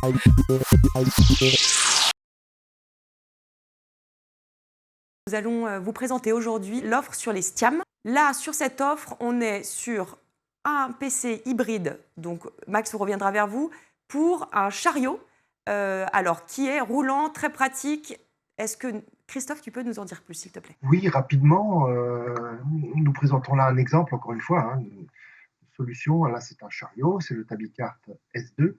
Nous allons vous présenter aujourd'hui l'offre sur les STIAM. Là, sur cette offre, on est sur un PC hybride, donc Max reviendra vers vous, pour un chariot, alors qui est roulant, très pratique. Est-ce que, Christophe, tu peux nous en dire plus, s'il te plaît? Oui, rapidement, nous présentons là un exemple, encore une fois, hein, une solution. Là, c'est un chariot, c'est le Tabicart S2.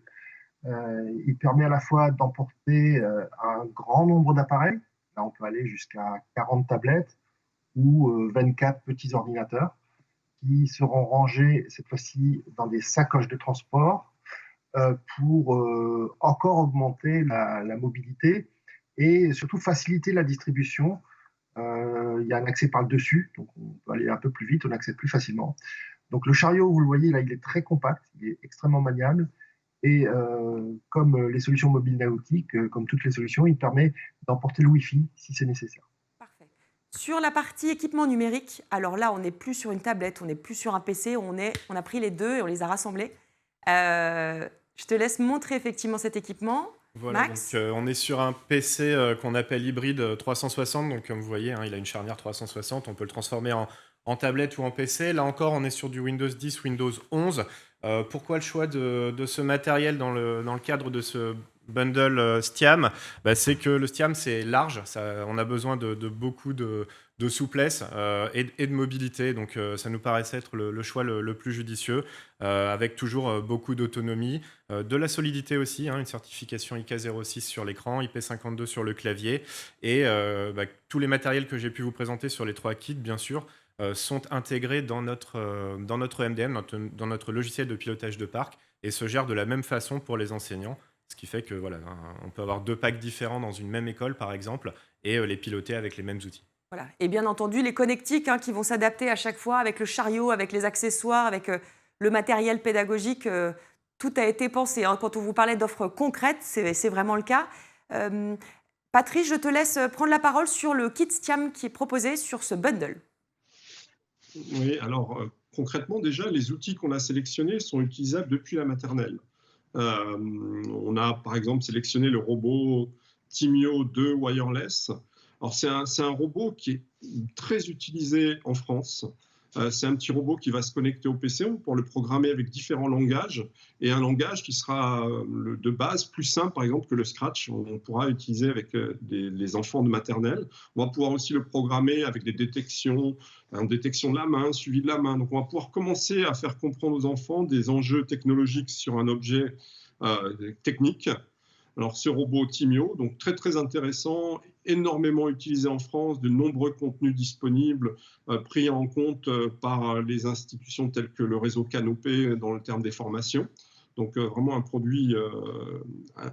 Il permet à la fois d'emporter un grand nombre d'appareils. Là, on peut aller jusqu'à 40 tablettes ou 24 petits ordinateurs qui seront rangés cette fois-ci dans des sacoches de transport pour encore augmenter la mobilité et surtout faciliter la distribution. Il y a un accès par le dessus, donc on peut aller un peu plus vite, on accède plus facilement. Donc le chariot, vous le voyez là, il est très compact, il est extrêmement maniable. Et comme les solutions mobiles nautiques, comme toutes les solutions, il permet d'emporter le Wi-Fi si c'est nécessaire. Parfait. Sur la partie équipement numérique, alors là, on n'est plus sur une tablette, on n'est plus sur un PC, on a pris les deux et on les a rassemblés. Je te laisse montrer effectivement cet équipement. Voilà, Max? donc on est sur un PC qu'on appelle hybride 360, donc comme vous voyez, hein, il a une charnière 360, on peut le transformer en tablette ou en PC. Là encore, on est sur du Windows 10, Windows 11. Pourquoi le choix de ce matériel dans le cadre de ce bundle STIAM? C'est que le STIAM, c'est large, on a besoin de beaucoup de souplesse et de mobilité, donc ça nous paraissait être le choix le plus judicieux, avec toujours beaucoup d'autonomie, de la solidité aussi, hein, une certification IK 06 sur l'écran, IP52 sur le clavier, et tous les matériels que j'ai pu vous présenter sur les 3 kits, bien sûr, sont intégrés dans notre MDM, dans notre logiciel de pilotage de parc, et se gèrent de la même façon pour les enseignants, ce qui fait que voilà, on peut avoir 2 packs différents dans une même école, par exemple, et les piloter avec les mêmes outils. Voilà. Et bien entendu, les connectiques hein, qui vont s'adapter à chaque fois avec le chariot, avec les accessoires, avec le matériel pédagogique. Tout a été pensé. Hein. Quand on vous parlait d'offres concrètes, c'est vraiment le cas. Patrice, je te laisse prendre la parole sur le kit STIAM qui est proposé sur ce bundle. Oui, alors concrètement, déjà, les outils qu'on a sélectionnés sont utilisables depuis la maternelle. On a par exemple sélectionné le robot Timio 2 Wireless. Alors c'est un robot qui est très utilisé en France. C'est un petit robot qui va se connecter au PC pour le programmer avec différents langages, et un langage qui sera de base plus simple, par exemple, que le Scratch. On pourra utiliser avec les enfants de maternelle. On va pouvoir aussi le programmer avec des détections, détection de la main, suivi de la main. Donc on va pouvoir commencer à faire comprendre aux enfants des enjeux technologiques sur un objet technique. Alors ce robot Timio, donc très très intéressant, énormément utilisé en France, de nombreux contenus disponibles, pris en compte par les institutions telles que le réseau Canopé dans le terme des formations. Donc vraiment un produit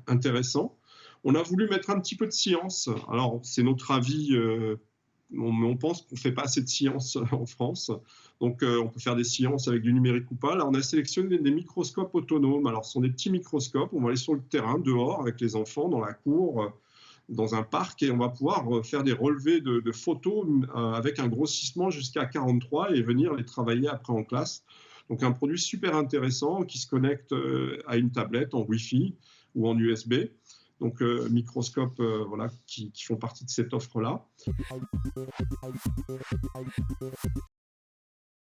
intéressant. On a voulu mettre un petit peu de science. Alors c'est notre avis, on pense qu'on ne fait pas assez de science en France. Donc, on peut faire des sciences avec du numérique ou pas. Là, on a sélectionné des microscopes autonomes. Alors, ce sont des petits microscopes. On va aller sur le terrain, dehors, avec les enfants, dans la cour, dans un parc, et on va pouvoir faire des relevés de photos avec un grossissement jusqu'à 43 et venir les travailler après en classe. Donc, un produit super intéressant qui se connecte à une tablette en Wi-Fi ou en USB. Donc, microscopes voilà, qui font partie de cette offre-là.